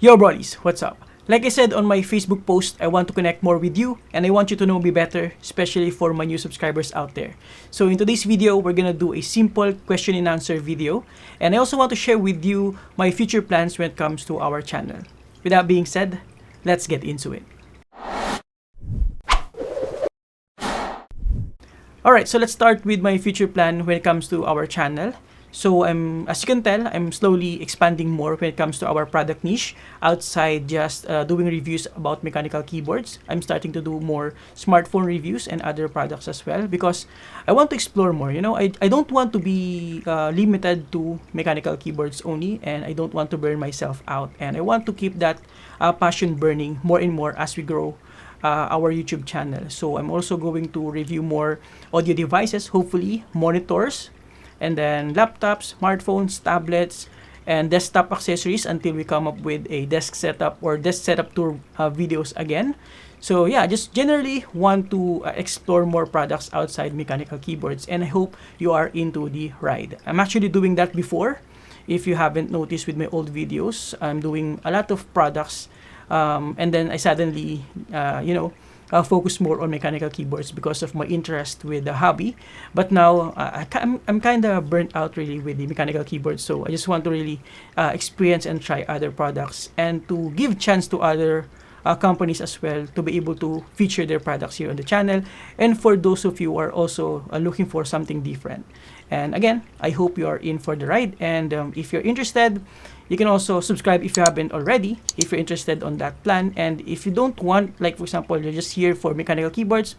Yo Brollies, what's up? Like I said on my Facebook post, I want to connect more with you and I want you to know me better, especially for my new subscribers out there. So in today's video, we're gonna do a simple question and answer video, and I also want to share with you my future plans when it comes to our channel. With that being said, let's get into it. Alright, so let's start with my future plan when it comes to our channel. So as you can tell, I'm slowly expanding more when it comes to our product niche. Outside just doing reviews about mechanical keyboards, I'm starting to do more smartphone reviews and other products as well because I want to explore more. You know, I don't want to be limited to mechanical keyboards only, and I don't want to burn myself out. And I want to keep that passion burning more and more as we grow our YouTube channel. So I'm also going to review more audio devices, hopefully monitors, and then laptops, smartphones, tablets, and desktop accessories until we come up with a desk setup or desk setup tour videos again. So yeah, just generally want to explore more products outside mechanical keyboards, and I hope you are into the ride. I'm actually doing that before. If you haven't noticed with my old videos, I'm doing a lot of products, and then I suddenly, focus more on mechanical keyboards because of my interest with the hobby. But now I'm kind of burnt out really with the mechanical keyboards, so I just want to really experience and try other products and to give chance to other companies as well to be able to feature their products here on the channel, and for those of you who are also looking for something different. And again, I hope you are in for the ride, and if you're interested, you can also subscribe if you haven't already, if you're interested on that plan. And if you don't want, like for example, you're just here for mechanical keyboards,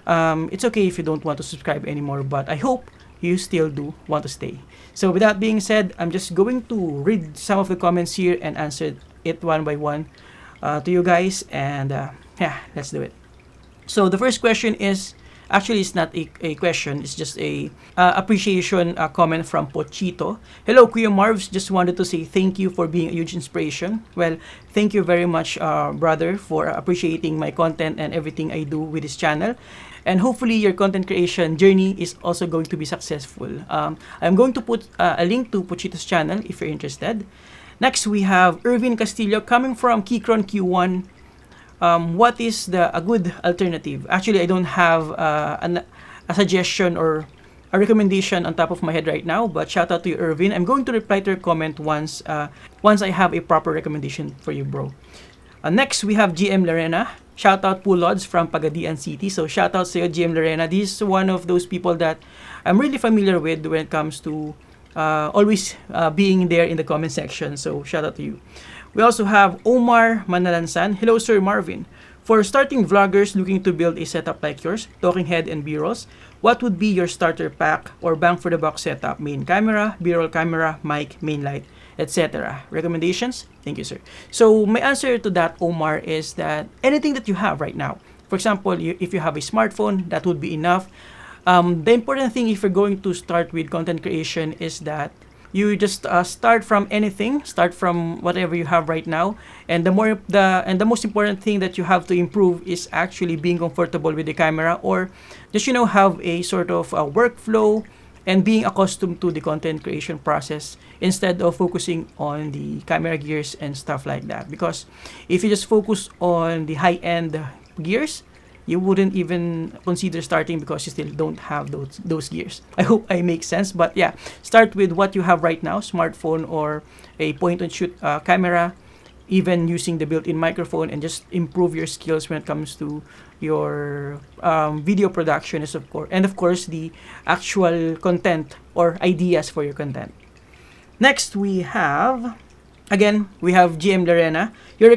it's okay if you don't want to subscribe anymore, but I hope you still do want to stay. So with that being said, I'm just going to read some of the comments here and answer it one by one to you guys, and yeah, let's do it. So the first question is, actually, it's not a question, it's just a appreciation comment from Pochito. Hello, Kuya Marvs. Just wanted to say thank you for being a huge inspiration. Well, thank you very much, brother, for appreciating my content and everything I do with this channel. And hopefully your content creation journey is also going to be successful. I'm going to put a link to Pochito's channel if you're interested. Next, we have Irvin Castillo coming from Keychron Q1. What is a good alternative? Actually, I don't have a suggestion or a recommendation on top of my head right now, but shout out to you, Irvin. I'm going to reply to your comment once I have a proper recommendation for you, bro. Next, we have GM Lorena. Shout out Pulods from Pagadian City. So shout out to you, GM Lorena. This is one of those people that I'm really familiar with when it comes to always being there in the comment section. So shout out to you. We also have Omar Manalansan. Hello, Sir Marvin. For starting vloggers looking to build a setup like yours, talking head and B-rolls, what would be your starter pack or bang for the buck setup? Main camera, B-roll camera, mic, main light, etc. Recommendations? Thank you, sir. So my answer to that, Omar, is that anything that you have right now. For example, if you have a smartphone, that would be enough. The important thing if you're going to start with content creation is that you just start from anything, start from whatever you have right now, and the most important thing that you have to improve is actually being comfortable with the camera, or just have a sort of a workflow and being accustomed to the content creation process instead of focusing on the camera gears and stuff like that. Because if you just focus on the high-end gears, you wouldn't even consider starting because you still don't have those gears. I hope I make sense, but yeah, start with what you have right now, smartphone or a point-and-shoot camera, even using the built-in microphone, and just improve your skills when it comes to your video production, and of course the actual content or ideas for your content. Next, we have GM Lorena. Your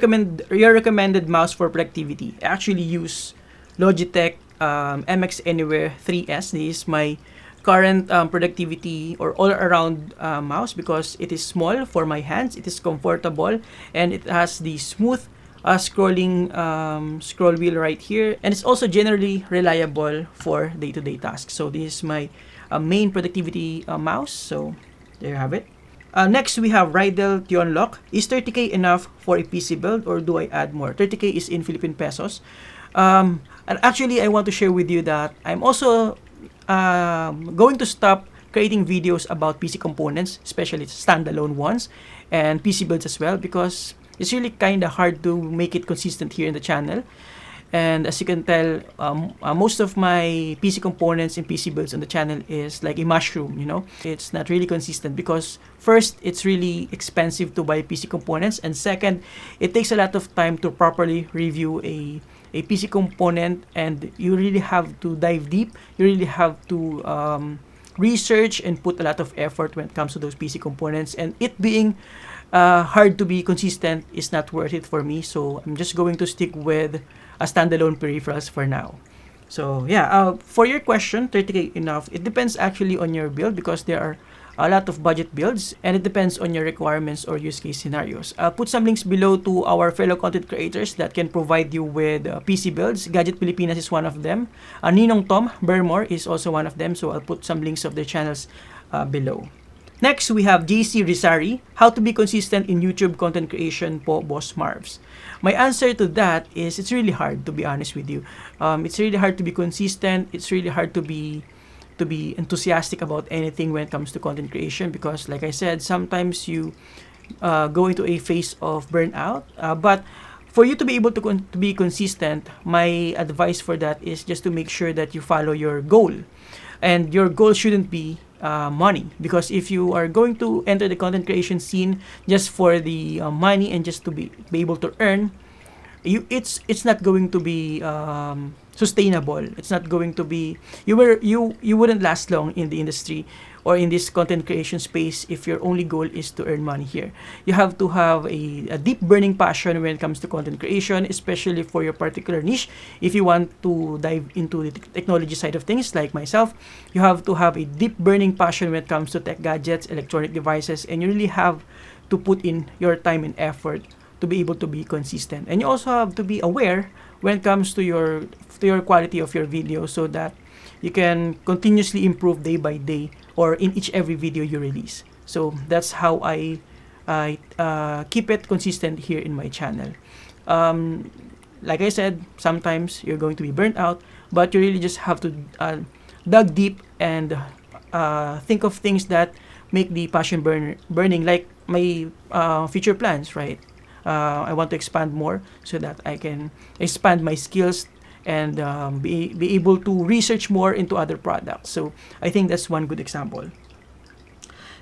recommended mouse for productivity. I actually use Logitech MX Anywhere 3S. This is my current productivity or all-around mouse because it is small for my hands, it is comfortable, and it has the smooth scrolling scroll wheel right here, and it's also generally reliable for day-to-day tasks. So this is my main productivity mouse. So there you have it. Next, we have Rydell Tion Lock. Is 30k enough for a PC build, or do I add more? 30k is in Philippine pesos. And actually, I want to share with you that I'm also going to stop creating videos about PC components, especially standalone ones, and PC builds as well, because it's really kind of hard to make it consistent here in the channel. And as you can tell, most of my PC components and PC builds on the channel is like a mushroom, you know. It's not really consistent because first, it's really expensive to buy PC components, and second, it takes a lot of time to properly review a PC component, and you really have to dive deep. You really have to research and put a lot of effort when it comes to those PC components, and it being hard to be consistent is not worth it for me. So I'm just going to stick with a standalone peripherals for now. So yeah, for your question, 30K enough? It depends actually on your build, because there are a lot of budget builds, and it depends on your requirements or use case scenarios. I'll put some links below to our fellow content creators that can provide you with PC builds. Gadget Pilipinas is one of them. Ninong Tom Bermore is also one of them, so I'll put some links of their channels below. Next, we have JC Rizari. How to be consistent in YouTube content creation po, Boss Marvs? My answer to that is it's really hard, to be honest with you. It's really hard to be consistent. It's really hard to be enthusiastic about anything when it comes to content creation, because like I said, sometimes you go into a phase of burnout. But for you to be able to be consistent, my advice for that is just to make sure that you follow your goal. And your goal shouldn't be money, because if you are going to enter the content creation scene just for the money and just to be able to earn, it's not going to be sustainable. It's not going to be, you wouldn't last long in the industry or in this content creation space if your only goal is to earn money here. You have to have a deep burning passion when it comes to content creation, especially for your particular niche. If you want to dive into the technology side of things like myself, you have to have a deep burning passion when it comes to tech gadgets, electronic devices, and you really have to put in your time and effort to be able to be consistent. And you also have to be aware when it comes to your quality of your video, so that you can continuously improve day by day or in each every video you release. So that's how I keep it consistent here in my channel. Like I said, sometimes you're going to be burnt out, but you really just have to dug deep and think of things that make the passion burning, like my future plans, right? I want to expand more so that I can expand my skills and be able to research more into other products. So I think that's one good example.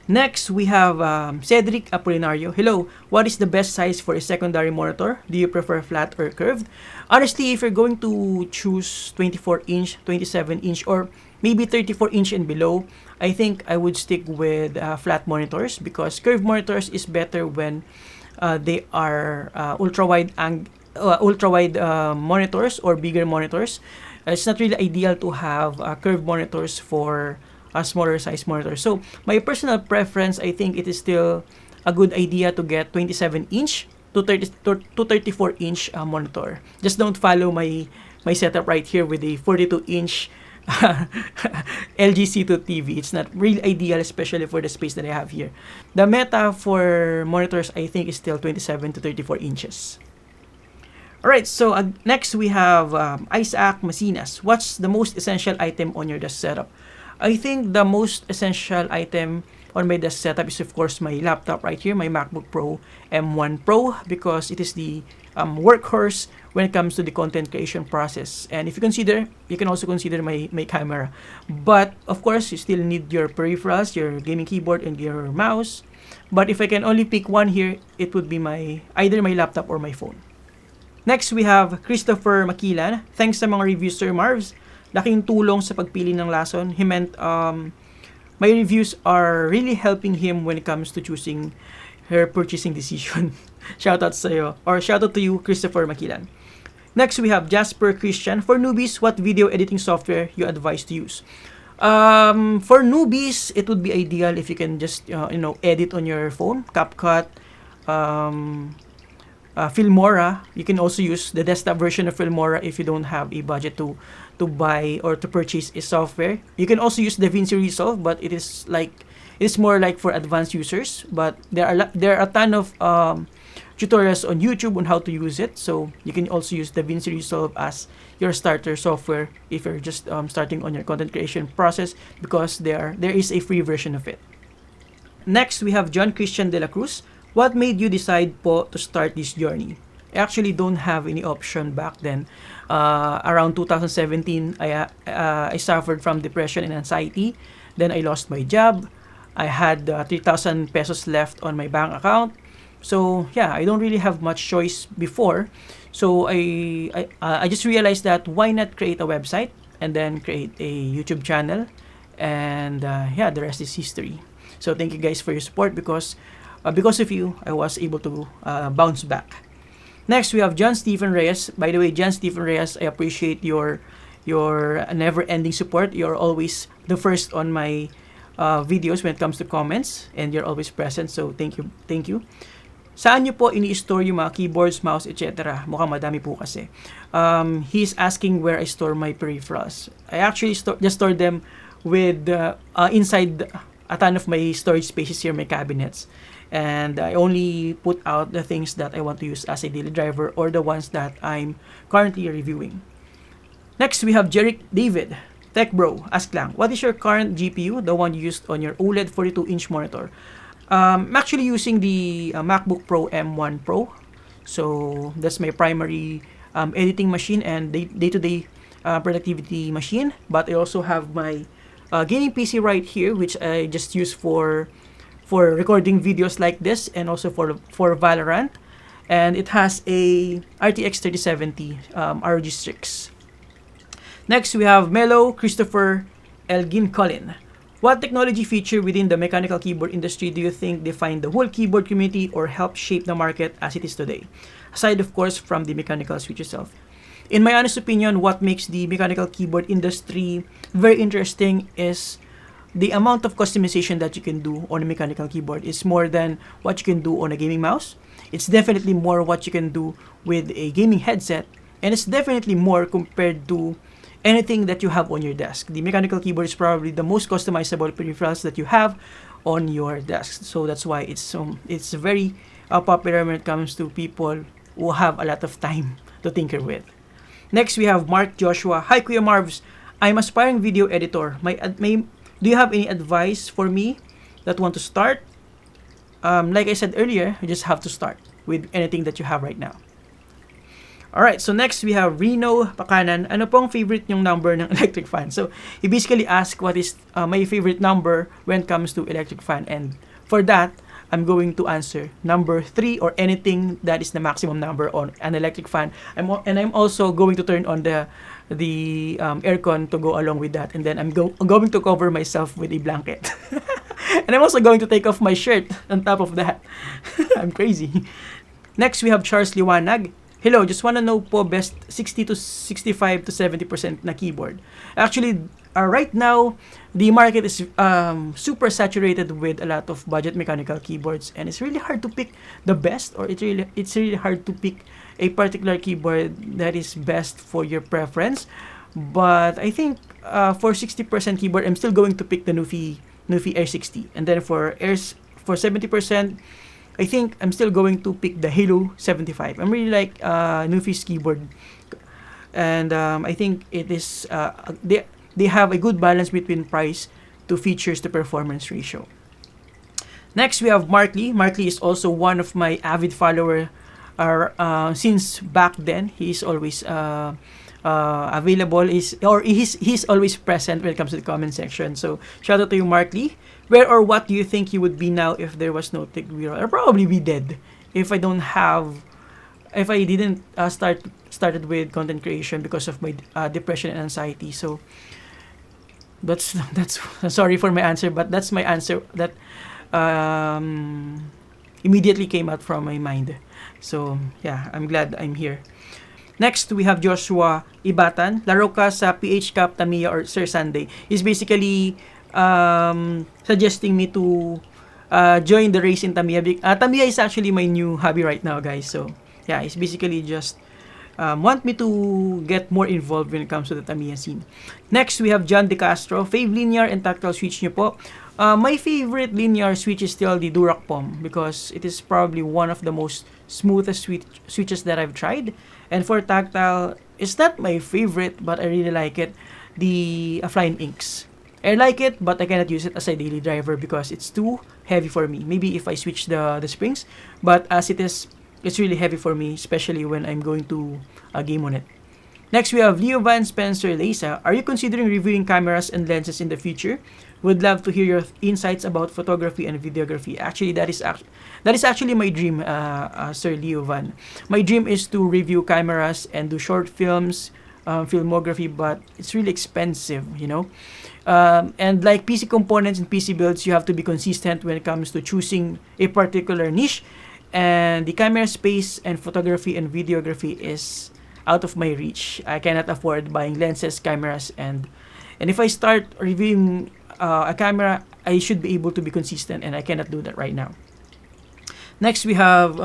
Next, we have Cedric Apolinario. Hello, what is the best size for a secondary monitor? Do you prefer flat or curved? Honestly, if you're going to choose 24-inch, 27-inch, or maybe 34-inch and below, I think I would stick with flat monitors, because curved monitors is better when they are ultra-wide monitors or bigger monitors. It's not really ideal to have curved monitors for a smaller size monitor. So my personal preference, I think it is still a good idea to get 27-inch to 34-inch monitor. Just don't follow my setup right here with a 42-inch LG C2 TV. It's not really ideal, especially for the space that I have here. The meta for monitors, I think, is still 27 to 34 inches. Alright, so next we have Isaac Masinas. What's the most essential item on your desk setup? I think the most essential item on my desk setup is, of course, my laptop right here, my MacBook Pro M1 Pro, because it is the workhorse when it comes to the content creation process. And if you consider, you can also consider my camera. But of course, you still need your peripherals, your gaming keyboard, and your mouse. But if I can only pick one here, it would be either my laptop or my phone. Next, we have Christopher Makilan. Thanks sa mga reviews, Sir Marvs. Laking tulong sa pagpili ng lason. He meant my reviews are really helping him when it comes to choosing her purchasing decision. Shoutout sa'yo, or shoutout to you, Christopher Makilan. Next, we have Jasper Christian. For newbies, what video editing software you advise to use? For newbies, it would be ideal if you can just edit on your phone. CapCut, Filmora. You can also use the desktop version of Filmora if you don't have a budget to buy or to purchase a software. You can also use DaVinci Resolve, but it is more like for advanced users. But there are a ton of tutorials on YouTube on how to use it. So you can also use DaVinci Resolve as your starter software if you're just starting on your content creation process, because there is a free version of it. Next, we have John Christian De La Cruz. What made you decide po to start this journey? I actually don't have any option back then. Around 2017, I suffered from depression and anxiety. Then I lost my job. I had 3,000 pesos left on my bank account. So yeah, I don't really have much choice before. So I just realized that why not create a website and then create a YouTube channel, and yeah, the rest is history. So thank you guys for your support, because of you, I was able to bounce back. Next, we have John Stephen Reyes. By the way, John Stephen Reyes, I appreciate your never-ending support. You're always the first on my videos when it comes to comments, and you're always present. So thank you, thank you. Saan nyo po ini-store yung mga keyboards, mouse, etc.? Mukhang madami po kasi. He's asking where I store my peripherals. I actually just store them with inside a ton of my storage spaces here, my cabinets. And I only put out the things that I want to use as a daily driver or the ones that I'm currently reviewing. Next, we have Jerick David. TechBroll, ask lang, what is your current GPU, the one you used on your OLED 42-inch monitor? I'm actually using the MacBook Pro M1 Pro. So that's my primary editing machine and day-to-day productivity machine. But I also have my gaming PC right here, which I just use for recording videos like this, and also for Valorant. And it has a RTX 3070 ROG Strix. Next, we have Melo Christopher Elgin Colin. What technology feature within the mechanical keyboard industry do you think define the whole keyboard community or help shape the market as it is today? Aside, of course, from the mechanical switch itself. In my honest opinion, what makes the mechanical keyboard industry very interesting is the amount of customization that you can do on a mechanical keyboard. Is more than what you can do on a gaming mouse. It's definitely more what you can do with a gaming headset, and it's definitely more compared to anything that you have on your desk. The mechanical keyboard is probably the most customizable peripherals that you have on your desk. So that's why it's very popular when it comes to people who have a lot of time to tinker with. Next, we have Mark Joshua. Hi, Kuya Marvs. I'm aspiring video editor. Do you have any advice for me that want to start? Like I said earlier, you just have to start with anything that you have right now. Alright, so next we have Reno Pakanan. Ano pong favorite nyong number ng electric fan? So, he basically asked what is my favorite number when it comes to electric fan. And for that, I'm going to answer number 3 or anything that is the maximum number on an electric fan. I'm also going to turn on the aircon to go along with that. And then I'm going to cover myself with a blanket. And I'm also going to take off my shirt on top of that. I'm crazy. Next, we have Charles Liwanag. Hello, just wanna know po best 60 to 65 to 70% na keyboard. Actually, right now, the market is super saturated with a lot of budget mechanical keyboards, and it's really hard to pick the best, or it's really hard to pick a particular keyboard that is best for your preference. But I think for 60% keyboard, I'm still going to pick the Nufy Air 60, and then for 70%. I think I'm still going to pick the Halo 75. I'm really like Nufy's keyboard, and I think it is they have a good balance between price to features to performance ratio. Next, we have Mark Lee. Mark Lee is also one of my avid follower. Since back then, he's always available. He's always present when it comes to the comment section. So shout out to you, Mark Lee. Where or what do you think you would be now if there was no TechBroll? I'd probably be dead if I didn't started with content creation because of my depression and anxiety. So that's sorry for my answer, but that's my answer that immediately came out from my mind. So yeah, I'm glad I'm here. Next, we have Joshua Ibatan. Laro ka sa PH Cup, Tamiya, or Sir Sunday. He's basically suggesting me to join the race in Tamiya. Tamiya is actually my new hobby right now, guys. So yeah, it's basically just want me to get more involved when it comes to the Tamiya scene. Next, we have John De Castro. Fave linear and tactile switch nyo po. My favorite linear switch is still the Durac Pom because it is probably one of the most smoothest switches that I've tried. And for tactile, it's not my favorite, but I really like it. The Flying Inks. I like it, but I cannot use it as a daily driver because it's too heavy for me. Maybe if I switch the springs, but as it is, it's really heavy for me, especially when I'm going to game on it. Next, we have Leo Van Spencer Leza. Are you considering reviewing cameras and lenses in the future? Would love to hear your insights about photography and videography. Actually, that is actually my dream, Sir Leo Van. My dream is to review cameras and do short films, filmography, but it's really expensive, you know. And like PC components and PC builds, you have to be consistent when it comes to choosing a particular niche. And the camera space and photography and videography is out of my reach. I cannot afford buying lenses, cameras, and if I start reviewing a camera, I should be able to be consistent, and I cannot do that right now. Next, we have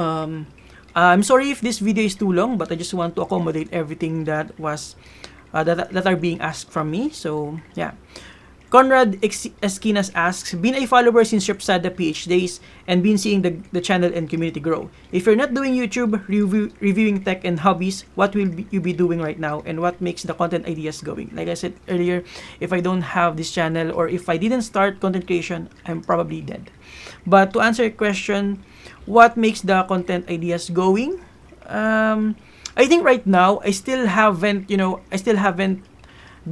I'm sorry if this video is too long, but I just want to accommodate everything that was that are being asked from me. So yeah. Conrad Esquinas asks, been a follower since Shopsada PH days and been seeing the channel and community grow. If you're not doing YouTube, reviewing tech and hobbies, what will you be doing right now, and what makes the content ideas going? Like I said earlier, if I don't have this channel, or if I didn't start content creation, I'm probably dead. But to answer your question, what makes the content ideas going? I think right now I still haven't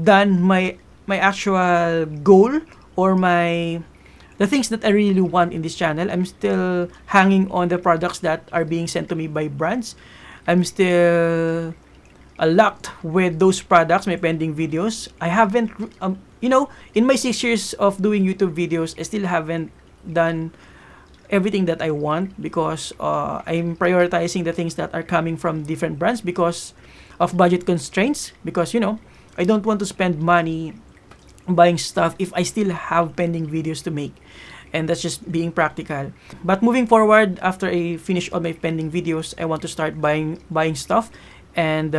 done my actual goal, or the things that I really want in this channel. I'm still hanging on the products that are being sent to me by brands. I'm still locked with those products, my pending videos. I haven't, in my 6 years of doing YouTube videos, I still haven't done everything that I want, because I'm prioritizing the things that are coming from different brands because of budget constraints, because I don't want to spend money buying stuff if I still have pending videos to make, and that's just being practical. But moving forward, after I finish all my pending videos, I want to start buying stuff and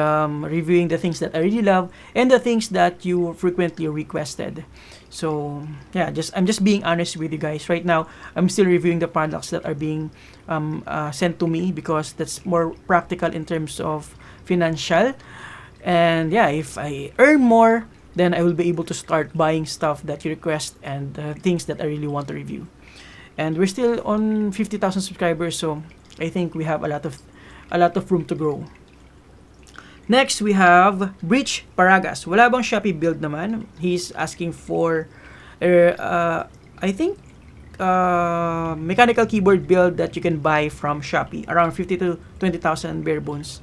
reviewing the things that I really love and the things that you frequently requested. So yeah, I'm just being honest with you guys. Right now, I'm still reviewing the products that are being sent to me, because that's more practical in terms of financial. And yeah, if I earn more, then I will be able to start buying stuff that you request and things that I really want to review. And we're still on 50,000 subscribers, so I think we have a lot of room to grow. Next, we have Breach Paragas. Wala bang Shopee build naman? He's asking for, I think, mechanical keyboard build that you can buy from Shopee, around 50 to 20,000 bare bones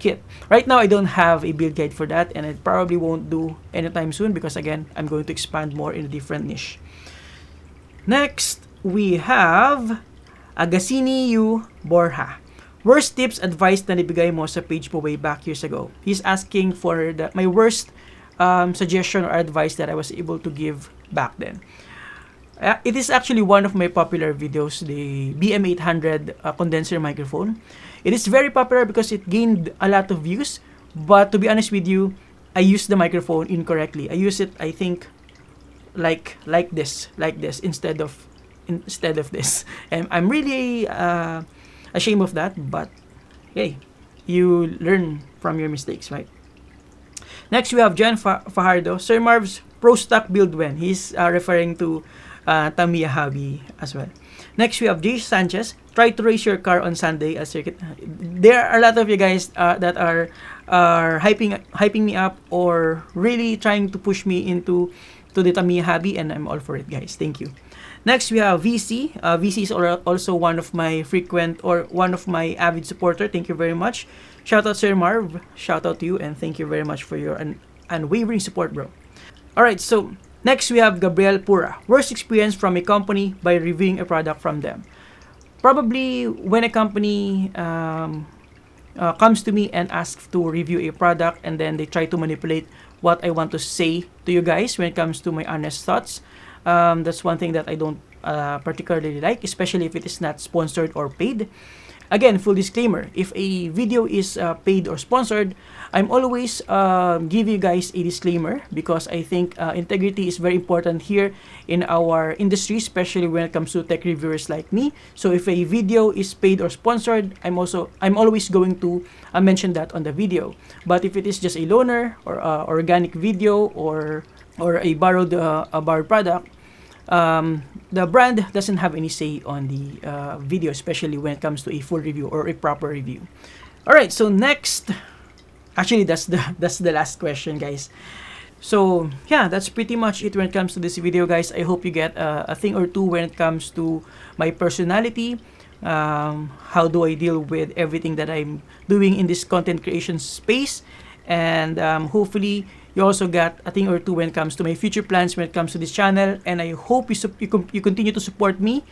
kit. Right now, I don't have a build guide for that, and I probably won't do anytime soon, because again, I'm going to expand more in a different niche. Next, we have Agasini U Borja. Worst tips, advice na nibigay mo sa page mo way back years ago. He's asking for my worst suggestion or advice that I was able to give back then. It is actually one of my popular videos, the BM800 condenser microphone. It is very popular because it gained a lot of views, but to be honest with you, I used the microphone incorrectly. I use it, I think, like this, instead of this. And I'm really ashamed of that, but hey, you learn from your mistakes, right? Next, we have John Fajardo. Sir Marv's Pro Stock build when? He's referring to Tamiya Hobby as well. Next, we have Jay Sanchez. Try to race your car on Sunday as circuit. There are a lot of you guys that are hyping me up, or really trying to push me into the Tamiya Hobby, and I'm all for it, guys. Thank you. Next, we have VC. VC is also one of my one of my avid supporter. Thank you very much. Shout out, Sir Marv. Shout out to you, and thank you very much for your unwavering support, bro. Alright, so next we have Gabriel Pura. Worst experience from a company by reviewing a product from them. Probably when a company comes to me and asks to review a product, and then they try to manipulate what I want to say to you guys when it comes to my honest thoughts. That's one thing that I don't particularly like, especially if it is not sponsored or paid. Again, full disclaimer, if a video is paid or sponsored, I'm always giving you guys a disclaimer, because I think integrity is very important here in our industry, especially when it comes to tech reviewers like me. So if a video is paid or sponsored, I'm always going to mention that on the video. But if it is just a loaner or organic video or a borrowed product, the brand doesn't have any say on the video, especially when it comes to a full review or a proper review. All right, so next, actually that's the last question, guys. So yeah, that's pretty much it when it comes to this video, guys. I hope you get a thing or two when it comes to my personality. How do I deal with everything that I'm doing in this content creation space, and hopefully you also got a thing or two when it comes to my future plans when it comes to this channel. And I hope you continue to support me.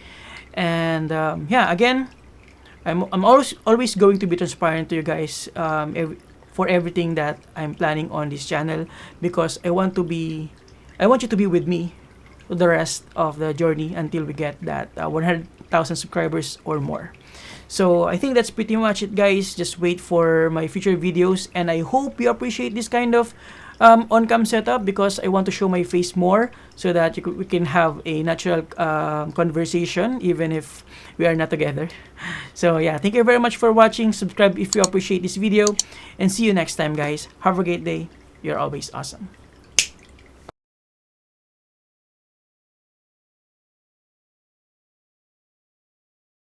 And yeah, again, I'm always going to be transparent to you guys for everything that I'm planning on this channel, because I want you to be with me the rest of the journey until we get that 100,000 subscribers or more. So I think that's pretty much it, guys. Just wait for my future videos, and I hope you appreciate this kind of on-cam setup, because I want to show my face more so that we can have a natural conversation even if we are not together. So yeah, thank you very much for watching. Subscribe if you appreciate this video, and see you next time, guys. Have a great day. You're always awesome.